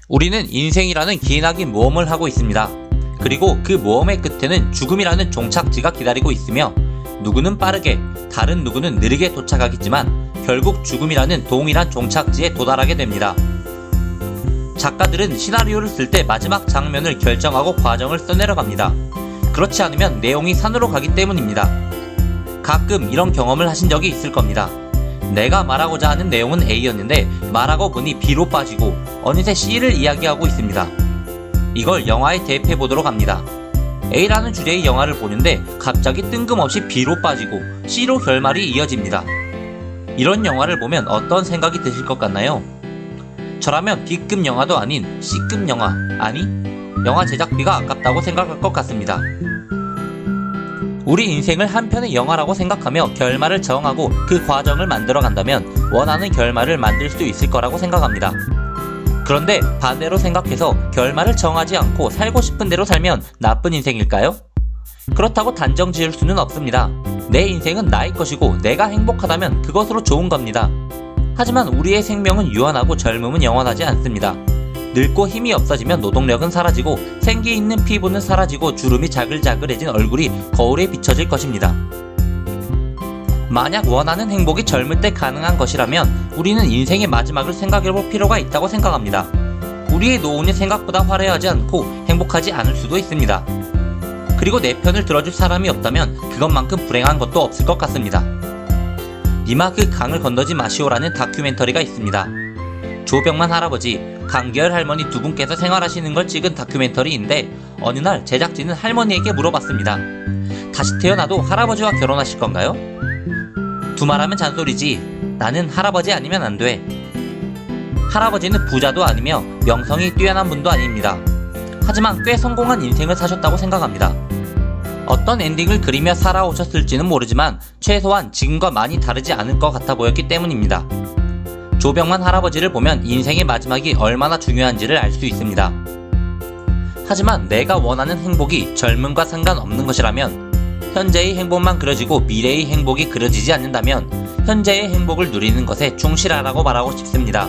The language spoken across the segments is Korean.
우리는 인생이라는 기나긴 모험을 하고 있습니다. 그리고 그 모험의 끝에는 죽음이라는 종착지가 기다리고 있으며 누구는 빠르게, 다른 누구는 느리게 도착하겠지만 결국 죽음이라는 동일한 종착지에 도달하게 됩니다. 작가들은 시나리오를 쓸 때 마지막 장면을 결정하고 과정을 써내려갑니다. 그렇지 않으면 내용이 산으로 가기 때문입니다. 가끔 이런 경험을 하신 적이 있을 겁니다. 내가 말하고자 하는 내용은 A였는데 말하고 보니 B로 빠지고 어느새 C를 이야기하고 있습니다. 이걸 영화에 대입해 보도록 합니다. A라는 주제의 영화를 보는데 갑자기 뜬금없이 B로 빠지고 C로 결말이 이어집니다. 이런 영화를 보면 어떤 생각이 드실 것 같나요? 저라면 B급 영화도 아닌 C급 영화, 아니 영화 제작비가 아깝다고 생각할 것 같습니다. 우리 인생을 한 편의 영화라고 생각하며 결말을 정하고 그 과정을 만들어 간다면 원하는 결말을 만들 수 있을 거라고 생각합니다. 그런데 반대로 생각해서 결말을 정하지 않고 살고 싶은 대로 살면 나쁜 인생일까요? 그렇다고 단정 지을 수는 없습니다. 내 인생은 나의 것이고 내가 행복하다면 그것으로 좋은 겁니다. 하지만 우리의 생명은 유한하고 젊음은 영원하지 않습니다. 늙고 힘이 없어지면 노동력은 사라지고 생기 있는 피부는 사라지고 주름이 자글자글해진 얼굴이 거울에 비춰질 것입니다. 만약 원하는 행복이 젊을 때 가능한 것이라면 우리는 인생의 마지막을 생각해볼 필요가 있다고 생각합니다. 우리의 노후는 생각보다 화려하지 않고 행복하지 않을 수도 있습니다. 그리고 내 편을 들어줄 사람이 없다면 그것만큼 불행한 것도 없을 것 같습니다. 니마 그 강을 건너지 마시오라는 다큐멘터리가 있습니다. 조병만 할아버지, 강계열 할머니 두 분께서 생활하시는 걸 찍은 다큐멘터리인데 어느 날 제작진은 할머니에게 물어봤습니다. 다시 태어나도 할아버지와 결혼하실 건가요? 두말하면 잔소리지. 나는 할아버지 아니면 안 돼. 할아버지는 부자도 아니며 명성이 뛰어난 분도 아닙니다. 하지만 꽤 성공한 인생을 사셨다고 생각합니다. 어떤 엔딩을 그리며 살아오셨을지는 모르지만 최소한 지금과 많이 다르지 않을 것 같아 보였기 때문입니다. 조병만 할아버지를 보면 인생의 마지막이 얼마나 중요한지를 알 수 있습니다. 하지만 내가 원하는 행복이 젊음과 상관없는 것이라면, 현재의 행복만 그려지고 미래의 행복이 그려지지 않는다면 현재의 행복을 누리는 것에 충실하라고 말하고 싶습니다.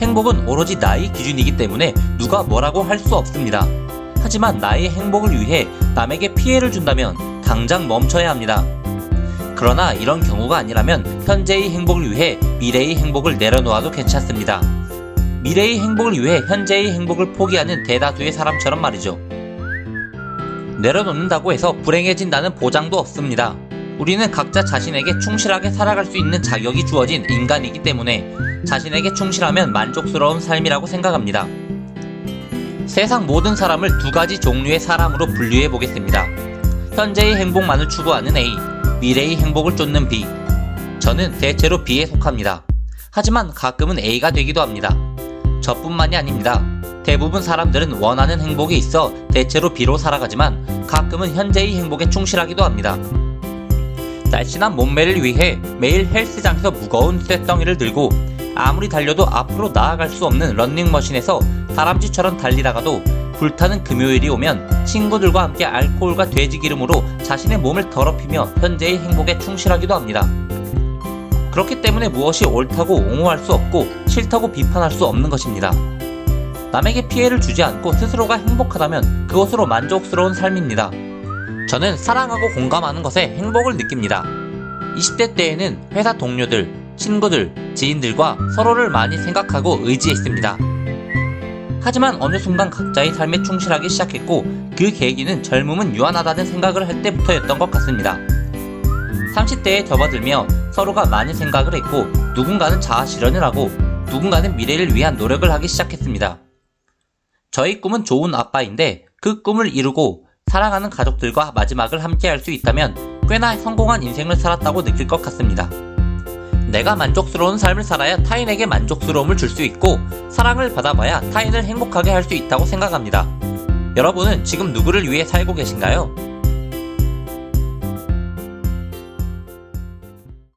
행복은 오로지 나의 기준이기 때문에 누가 뭐라고 할 수 없습니다. 하지만 나의 행복을 위해 남에게 피해를 준다면 당장 멈춰야 합니다. 그러나 이런 경우가 아니라면 현재의 행복을 위해 미래의 행복을 내려놓아도 괜찮습니다. 미래의 행복을 위해 현재의 행복을 포기하는 대다수의 사람처럼 말이죠. 내려놓는다고 해서 불행해진다는 보장도 없습니다. 우리는 각자 자신에게 충실하게 살아갈 수 있는 자격이 주어진 인간이기 때문에 자신에게 충실하면 만족스러운 삶이라고 생각합니다. 세상 모든 사람을 두 가지 종류의 사람으로 분류해 보겠습니다. 현재의 행복만을 추구하는 A, 미래의 행복을 쫓는 B. 저는 대체로 B에 속합니다. 하지만 가끔은 A가 되기도 합니다. 저뿐만이 아닙니다. 대부분 사람들은 원하는 행복이 있어 대체로 B로 살아가지만 가끔은 현재의 행복에 충실하기도 합니다. 날씬한 몸매를 위해 매일 헬스장에서 무거운 쇳덩이를 들고 아무리 달려도 앞으로 나아갈 수 없는 런닝머신에서 다람쥐처럼 달리다가도 불타는 금요일이 오면 친구들과 함께 알코올과 돼지기름으로 자신의 몸을 더럽히며 현재의 행복에 충실하기도 합니다. 그렇기 때문에 무엇이 옳다고 옹호할 수 없고 싫다고 비판할 수 없는 것입니다. 남에게 피해를 주지 않고 스스로가 행복하다면 그것으로 만족스러운 삶입니다. 저는 사랑하고 공감하는 것에 행복을 느낍니다. 20대 때에는 회사 동료들, 친구들, 지인들과 서로를 많이 생각하고 의지했습니다. 하지만 어느 순간 각자의 삶에 충실하기 시작했고 그 계기는 젊음은 유한하다는 생각을 할 때부터였던 것 같습니다. 30대에 접어들며 서로가 많은 생각을 했고 누군가는 자아 실현을 하고 누군가는 미래를 위한 노력을 하기 시작했습니다. 저의 꿈은 좋은 아빠인데 그 꿈을 이루고 사랑하는 가족들과 마지막을 함께 할 수 있다면 꽤나 성공한 인생을 살았다고 느낄 것 같습니다. 내가 만족스러운 삶을 살아야 타인에게 만족스러움을 줄 수 있고 사랑을 받아봐야 타인을 행복하게 할 수 있다고 생각합니다. 여러분은 지금 누구를 위해 살고 계신가요?